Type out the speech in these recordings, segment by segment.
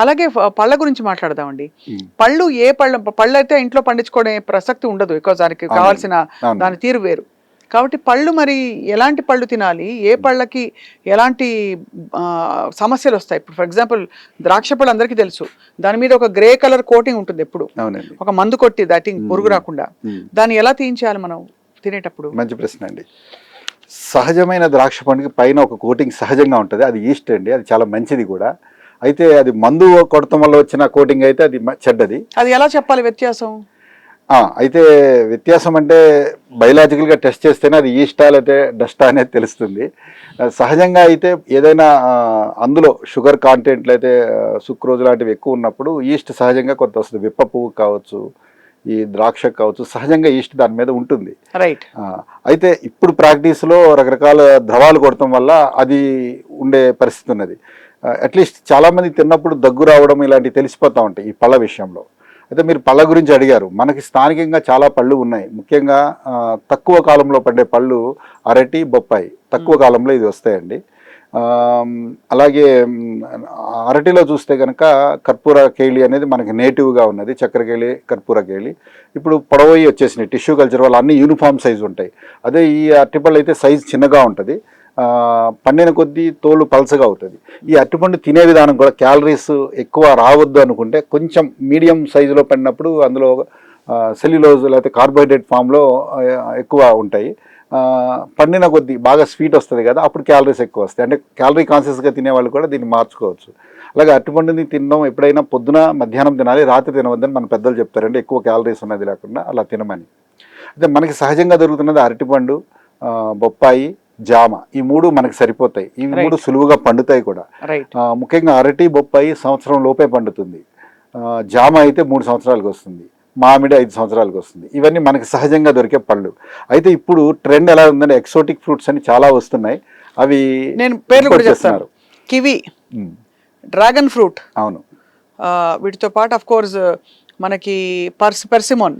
అలాగే పళ్ళ గురించి మాట్లాడదామండి. ఉమ్. పళ్ళు ఏ పళ్ళు అయితే ఇంట్లో పండించుకునే ప్రసక్తి ఉండదు. బికాజ్ దానికి అవునండి. కావాల్సిన అవును. దాని తీరు వేరు. కాబట్టి పళ్ళు మరి ఎలాంటి పళ్ళు తినాలి? ఏ పళ్ళకి ఎలాంటి సమస్యలు వస్తాయి? ఇప్పుడు ఫర్ ఎగ్జాంపుల్ ద్రాక్ష పళ్ళు అందరికీ తెలుసు. దాని మీద ఒక గ్రే కలర్ కోటింగ్ ఉంటుంది ఎప్పుడు. అవునండి. ఒక మందు కొట్టి దట్టింగ్ పురుగు రాకుండా. దాన్ని ఎలా తీయించాలి మనం తినేటప్పుడు? మంచి ప్రశ్న అండి. సహజమైన ద్రాక్ష పండుగ పైన ఒక కోటింగ్ సహజంగా ఉంటుంది, అది ఈస్ట్ అండి, అది చాలా మంచిది కూడా. అయితే అది మందు కొడతాం వల్ల వచ్చిన కోటింగ్ అయితే అది చెడ్డది. అది ఎలా చెప్పాలి వ్యత్యాసం? అయితే వ్యత్యాసం అంటే బయలాజికల్గా టెస్ట్ చేస్తేనే అది ఈస్టా లేకపోతే డస్టా అనేది తెలుస్తుంది. సహజంగా అయితే ఏదైనా అందులో షుగర్ కాంటెంట్ అయితే సుక్రోజ్ లాంటివి ఎక్కువ ఉన్నప్పుడు ఈస్ట్ సహజంగా కొంత వస్తుంది. విప్ప పువ్వు కావచ్చు, ఈ ద్రాక్ష కావచ్చు, సహజంగా ఈస్ట్ దాని మీద ఉంటుంది. రైట్. అయితే ఇప్పుడు ప్రాక్టీస్లో రకరకాల ద్రవాలు కొడటం వల్ల అది ఉండే పరిస్థితి ఉన్నది. అట్లీస్ట్ చాలామంది తిన్నప్పుడు దగ్గు రావడం ఇలాంటివి తెలిసిపోతూ ఉంటాయి ఈ పళ్ళ విషయంలో. అయితే మీరు పళ్ళ గురించి అడిగారు. మనకి స్థానికంగా చాలా పళ్ళు ఉన్నాయి. ముఖ్యంగా తక్కువ కాలంలో పండే పళ్ళు అరటి, బొప్పాయి తక్కువ కాలంలో ఇది వస్తాయండి. అలాగే అరటిలో చూస్తే కనుక కర్పూర కేళి అనేది మనకి నేటివ్గా ఉన్నది. చక్కెరకేళి, కర్పూర కేళి ఇప్పుడు పొడవయి వచ్చేసినాయి. టిష్యూ కల్చర్ వల్ల అన్ని యూనిఫామ్ సైజు ఉంటాయి. అదే ఈ అరటిపళ్ళు అయితే సైజు చిన్నగా ఉంటుంది, పండిన కొద్దీ తోలు పలసగా అవుతుంది. ఈ అరటిపండు తినే విధానం కూడా క్యాలరీస్ ఎక్కువ రావద్దు అనుకుంటే కొంచెం మీడియం సైజులో పండినప్పుడు అందులో సెల్యులోజ్ లేకపోతే కార్బోహైడ్రేట్ ఫామ్లో ఎక్కువ ఉంటాయి. పండిన కొద్దీ బాగా స్వీట్ వస్తుంది కదా, అప్పుడు క్యాలరీస్ ఎక్కువ వస్తాయి. అంటే క్యాలరీ కాన్షియస్గా తినేవాళ్ళు కూడా దీన్ని మార్చుకోవచ్చు. అలాగే అరటిపండుని తినడం ఎప్పుడైనా పొద్దున మధ్యాహ్నం తినాలి, రాత్రి తినవద్దని మన పెద్దలు చెప్తారండి, ఎక్కువ క్యాలరీస్ ఉన్నది లేకుండా అలా తినమని. అయితే మనకి సహజంగా దొరుకుతున్నది అరటిపండు, బొప్పాయి, జామ, ఈ మూడు మనకి సరిపోతాయి. ఈ మూడు సులువుగా పండుతాయి కూడా. ముఖ్యంగా అరటి, బొప్పాయి సంవత్సరం లోపే పండుతుంది. జామ అయితే 3 సంవత్సరాలకు వస్తుంది, మామిడి 5 సంవత్సరాలకు వస్తుంది. ఇవన్నీ మనకి సహజంగా దొరికే పళ్ళు. అయితే ఇప్పుడు ట్రెండ్ ఎలా ఉందంటే ఎక్సోటిక్ ఫ్రూట్స్ అని చాలా వస్తున్నాయి. అవి నేను పేర్లు కూడా చెప్తాను. కివి, డ్రాగన్ ఫ్రూట్, అవును, వీటితో పాటు ఆఫ్ కోర్స్ మనకి పర్సిమోన్,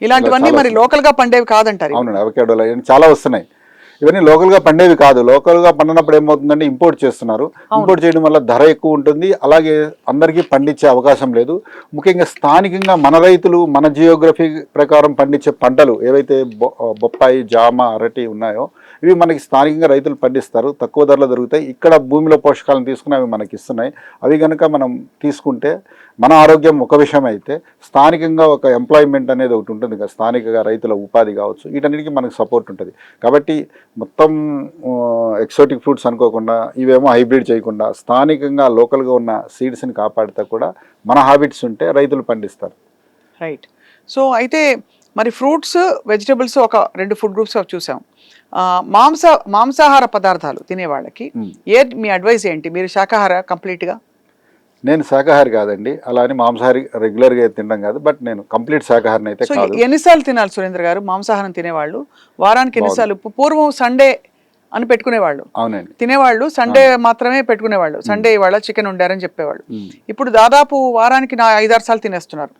ఇలాంటివన్నీ మరి లోకల్ గా పండేవి కాదంటారు. అవునండి, అవకాడోలు చాలా వస్తున్నాయి. ఇవన్నీ లోకల్గా పండేవి కాదు. లోకల్గా పండినప్పుడు ఏమవుతుందంటే ఇంపోర్ట్ చేస్తున్నారు. ఇంపోర్ట్ చేయడం వల్ల ధర ఎక్కువ ఉంటుంది, అలాగే అందరికీ పండించే అవకాశం లేదు. ముఖ్యంగా స్థానికంగా మన రైతులు మన జియోగ్రఫీ ప్రకారం పండించే పంటలు ఏవైతే బొప్పాయి, జామ, అరటి ఉన్నాయో ఇవి మనకి స్థానికంగా రైతులు పండిస్తారు, తక్కువ ధరలో దొరుకుతాయి. ఇక్కడ భూమిలో పోషకాలను తీసుకుని అవి మనకి ఇస్తున్నాయి. అవి కనుక మనం తీసుకుంటే మన ఆరోగ్యం ఒక విషయం అయితే, స్థానికంగా ఒక ఎంప్లాయ్మెంట్ అనేది ఒకటి ఉంటుంది కదా, స్థానికంగా రైతుల ఉపాధి కావచ్చు, వీటన్నిటికీ మనకు సపోర్ట్ ఉంటుంది. కాబట్టి మొత్తం ఎక్సోటిక్ ఫ్రూట్స్ అనుకోకుండా, ఇవేమో హైబ్రిడ్ చేయకుండా స్థానికంగా లోకల్గా ఉన్న సీడ్స్ని కాపాడితే కూడా మన హ్యాబిట్స్ ఉంటే రైతులు పండిస్తారు. రైట్. సో అయితే మరి ఫ్రూట్స్, వెజిటబుల్స్ ఒక 2 ఫుడ్ గ్రూప్స్ చూసాం. మాంసాహార పదార్థాలు తినే వాళ్ళకి మీ అడ్వైస్ ఏంటి? మీరు శాకాహార కంప్లీట్గా? నేను శాకాహారి కాదండి, అలా అని మాంసాహారి రెగ్యులర్గా తినడం కాదు, బట్ నేను కంప్లీట్ శాకాహారిని అయితే కాదు. ఎన్నిసార్లు తినాలి సురేంద్ర గారు మాంసాహారం తినేవాళ్ళు? వారానికి ఎన్నిసార్లు? పూర్వం సండే అని పెట్టుకునేవాళ్ళు. అవునండి, తినేవాళ్ళు సండే మాత్రమే పెట్టుకునేవాళ్ళు. సండే ఇవాళ చికెన్ వండారని చెప్పేవాళ్ళు. ఇప్పుడు దాదాపు వారానికి 5-6 సార్లు తినేస్తున్నారు.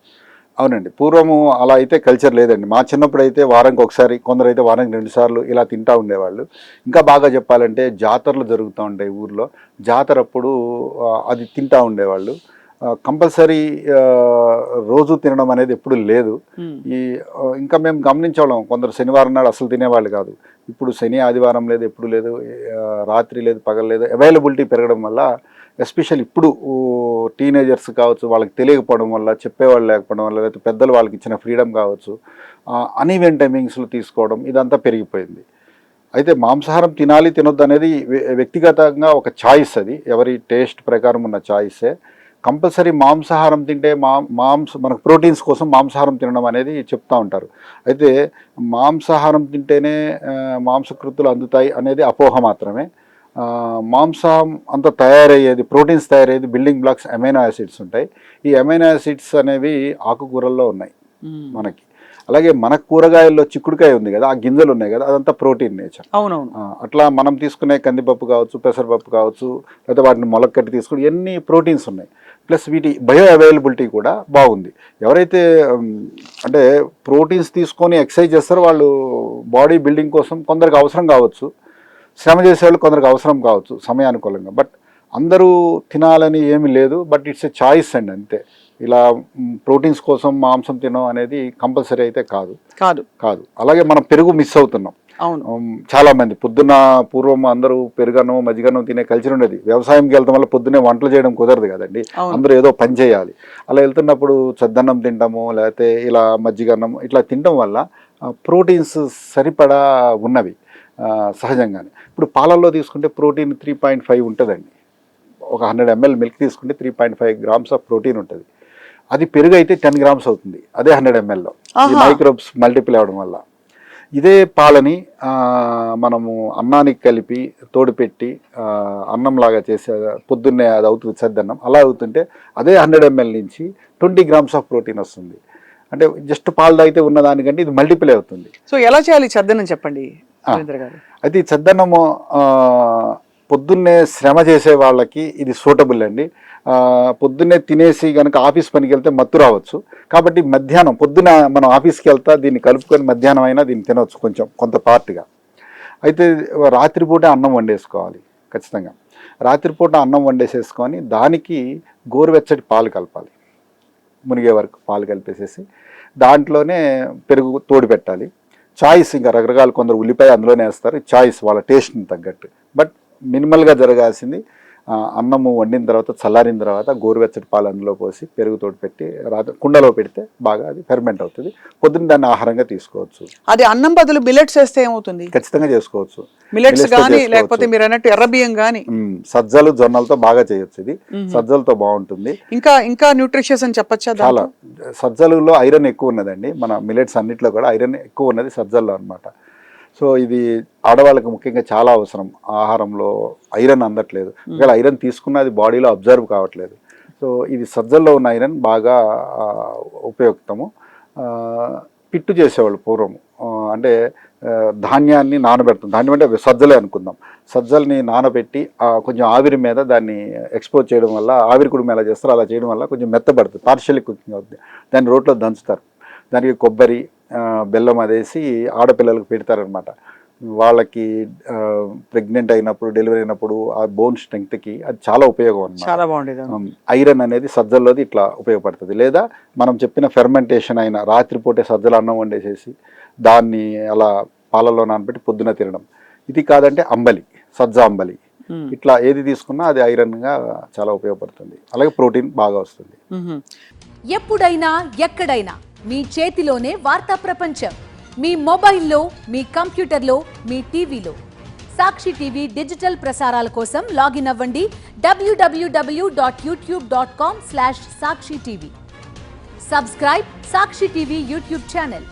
అవునండి, పూర్వము అలా అయితే కల్చర్ లేదండి. మా చిన్నప్పుడు అయితే వారానికి ఒకసారి, కొందరు అయితే వారానికి 2 సార్లు ఇలా తింటూ ఉండేవాళ్ళు. ఇంకా బాగా చెప్పాలంటే జాతరలు జరుగుతూ ఉంటాయి ఊర్లో, జాతర అప్పుడు అది తింటూ ఉండేవాళ్ళు. కంపల్సరీ రోజు తినడం అనేది ఎప్పుడు లేదు. ఇంకా మేము గమనించేవాళ్ళం, కొందరు శనివారం నాడు అసలు తినేవాళ్ళు కాదు. ఇప్పుడు శని ఆదివారం లేదు, ఎప్పుడు లేదు, రాత్రి లేదు, పగలు లేదు, అవైలబిలిటీ పెరగడం వల్ల ఎస్పెషల్ ఇప్పుడు టీనేజర్స్ కావచ్చు, వాళ్ళకి తెలియకపోవడం వల్ల, చెప్పేవాళ్ళు లేకపోవడం వల్ల, లేకపోతే పెద్దలు వాళ్ళకి ఇచ్చిన ఫ్రీడమ్ కావచ్చు, అన్ఈవెన్ టైమింగ్స్లో తీసుకోవడం, ఇదంతా పెరిగిపోయింది. అయితే మాంసాహారం తినాలి తినొద్దు అనేది వ్యక్తిగతంగా ఒక ఛాయిస్, అది ఎవరి టేస్ట్ ప్రకారం ఉన్న ఛాయిసే. కంపల్సరీ మాంసాహారం తింటే మనకు ప్రోటీన్స్ కోసం మాంసాహారం తినడం అనేది చెప్తూ ఉంటారు. అయితే మాంసాహారం తింటేనే మాంసకృతులు అందుతాయి అనేది అపోహ మాత్రమే. మాంసం అంతా తయారయ్యేది, ప్రోటీన్స్ తయారయ్యేది బిల్డింగ్ బ్లాక్స్ అమైనో యాసిడ్స్ ఉంటాయి. ఈ అమైనో యాసిడ్స్ అనేవి ఆకుకూరల్లో ఉన్నాయి మనకి. అలాగే మన కూరగాయల్లో చిక్కుడుకాయ ఉంది కదా, ఆ గింజలు ఉన్నాయి కదా, అదంతా ప్రోటీన్ నేచర్. అవునవును. అట్లా మనం తీసుకునే కందిపప్పు కావచ్చు, పెసరపప్పు కావచ్చు, లేదా వాటిని మొలకట్టి తీసుకుని ఎన్ని ప్రోటీన్స్ ఉన్నాయి. ప్లస్ వీటి బయో అవైలబిలిటీ కూడా బాగుంది. ఎవరైతే అంటే ప్రోటీన్స్ తీసుకొని ఎక్సర్సైజ్ చేస్తారో వాళ్ళు బాడీ బిల్డింగ్ కోసం కొందరికి అవసరం కావచ్చు, శ్రమ చేసేవాళ్ళు కొందరికి అవసరం కావచ్చు సమయానుకూలంగా. బట్ అందరూ తినాలని ఏమీ లేదు, బట్ ఇట్స్ ఎ చాయిస్ అండి అంతే. ఇలా ప్రోటీన్స్ కోసం మాంసం తినడం అనేది కంపల్సరీ అయితే కాదు కాదు కాదు. అలాగే మనం పెరుగు మిస్ అవుతున్నాం. అవును. చాలా మంది పూర్వం అందరూ పెరుగన్నం మజ్జిగన్నం తినే కల్చర్ ఉండేది. వ్యవసాయంకి వెళ్తాం వల్ల పొద్దున్నే వంటలు చేయడం కుదరదు కదండి, అందరూ ఏదో పని చేయాలి. అలా వెళ్తున్నప్పుడు చద్దన్నం తింటాము, లేకపోతే ఇలా మజ్జిగన్నం ఇట్లా తినడం వల్ల ప్రోటీన్స్ సరిపడా ఉన్నవి సహజంగానే. ఇప్పుడు పాలల్లో తీసుకుంటే ప్రోటీన్ 3.5 ఉంటుందండి. ఒక 100 ml మిల్క్ తీసుకుంటే 3.5 grams ఆఫ్ ప్రోటీన్ ఉంటుంది. అది పెరుగు అయితే 10 grams అవుతుంది అదే 100 mlలో. ఈ మైక్రోబ్స్ మల్టిపుల్ అవ్వడం వల్ల. ఇదే పాలని మనము అన్నానికి కలిపి తోడుపెట్టి అన్నంలాగా చేసే పొద్దున్నే అది అవుతుంది చద్దన్నం, అలా అవుతుంటే అదే 100 ml నుంచి 20 grams ఆఫ్ ప్రోటీన్ వస్తుంది. అంటే జస్ట్ పాలు తాగితే ఉన్న దానికంటే ఇది మల్టిపుల్ అవుతుంది. సో ఎలా చేయాలి చద్దన్నం చెప్పండి గారు. అయితే ఈ చద్దన్నము పొద్దున్నే శ్రమ చేసే వాళ్ళకి ఇది సూటబుల్ అండి. పొద్దున్నే తినేసి కనుక ఆఫీస్ పనికి వెళ్తే మత్తు రావచ్చు, కాబట్టి మధ్యాహ్నం పొద్దున మనం ఆఫీస్కి వెళ్తా దీన్ని కలుపుకొని మధ్యాహ్నం అయినా దీన్ని తినవచ్చు కొంత పార్ట్గా. అయితే రాత్రిపూట అన్నం వండేసుకోవాలి ఖచ్చితంగా. రాత్రిపూట అన్నం వండేసేసుకొని దానికి గోరువెచ్చటి పాలు కలపాలి, మునిగే వరకు పాలు కలిపేసేసి దాంట్లోనే పెరుగు తోడు పెట్టాలి. చాయిస్ ఇంకా రకరకాల, కొందరు ఉల్లిపాయ అందులోనే వేస్తారు, చాయిస్ వాళ్ళ టేస్ట్ని తగ్గట్టు. బట్ మినిమల్గా జరగాల్సింది అన్నము వండిన తర్వాత చల్లారిన తర్వాత గోరువెచ్చటి పాలు అందులో పోసి పెరుగుతోటి పెట్టి కుండలో పెడితే బాగా అది ఫెర్మెంట్ అవుతుంది. పొద్దున్న దాన్ని ఆహారంగా తీసుకోవచ్చు. అది అన్నం బదులు మిల్లెట్స్ వేస్తే ఏమవుతుంది? ఖచ్చితంగా చేసుకోవచ్చు. మిల్లెట్స్ కానీ లేకపోతే మీరు అన్నట్టు ఎర్ర బియ్యం కానీ, సజ్జలు జొన్నలతో బాగా చేయొచ్చు. ఇది సజ్జలతో బాగుంటుంది. ఇంకా న్యూట్రిషియస్ అని చెప్పచ్చా? చాలా. సజ్జలలో ఐరన్ ఎక్కువ ఉన్నదండి. మన మిల్లెట్స్ అన్నిట్లో కూడా ఐరన్ ఎక్కువ ఉన్నది సజ్జల్లో అనమాట. సో ఇది ఆడవాళ్ళకి ముఖ్యంగా చాలా అవసరం. ఆహారంలో ఐరన్ అందట్లేదు, ఒకవేళ ఐరన్ తీసుకున్న అది బాడీలో అబ్జర్వ్ కావట్లేదు. సో ఇది సజ్జల్లో ఉన్న ఐరన్ బాగా ఉపయుక్తము. పిట్టు చేసేవాళ్ళు పూర్వము, అంటే ధాన్యాన్ని నానబెడతాం. ధాన్యం అంటే సజ్జలే అనుకుందాం. సజ్జల్ని నానబెట్టి కొంచెం ఆవిరి మీద దాన్ని ఎక్స్పోజ్ చేయడం వల్ల, ఆవిరి కుడుము ఎలా చేస్తారో అలా చేయడం వల్ల కొంచెం మెత్తబడుతుంది, పార్షియల్లీ కుకింగ్ అవుతుంది. దాన్ని రోట్లో దంచుతారు, దానికి కొబ్బరి బెల్లం అదేసి ఆడపిల్లలకు పెడతారనమాట. వాళ్ళకి ప్రెగ్నెంట్ అయినప్పుడు, డెలివరీ అయినప్పుడు ఆ బోన్ స్ట్రెంగ్త్కి అది చాలా ఉపయోగం అనమాట. చాలా బాగుండేది. ఐరన్ అనేది సజ్జల్లోది ఇట్లా ఉపయోగపడుతుంది. లేదా మనం చెప్పిన ఫెర్మెంటేషన్ అయిన రాత్రిపూటే సజ్జల అన్నం వండేసేసి దాన్ని అలా పాలల్లో నానబెట్టి పొద్దున తినడం. ఇది కాదంటే అంబలి, సజ్జ అంబలి, ఇట్లా ఏది తీసుకున్నా అది ఐరన్గా చాలా ఉపయోగపడుతుంది. అలాగే ప్రోటీన్ బాగా వస్తుంది. ఎప్పుడైనా ఎక్కడైనా మీ చేతిలోనే వార్తా ప్రపంచం. మీ మొబైల్లో, మీ కంప్యూటర్లో, మీ టీవీలో. సాక్షి టీవీ డిజిటల్ ప్రసారాల కోసం లాగిన్ అవ్వండి www.youtube.com/సాక్షి టీవీ. సబ్స్క్రైబ్ సాక్షి టీవీ యూట్యూబ్ ఛానల్.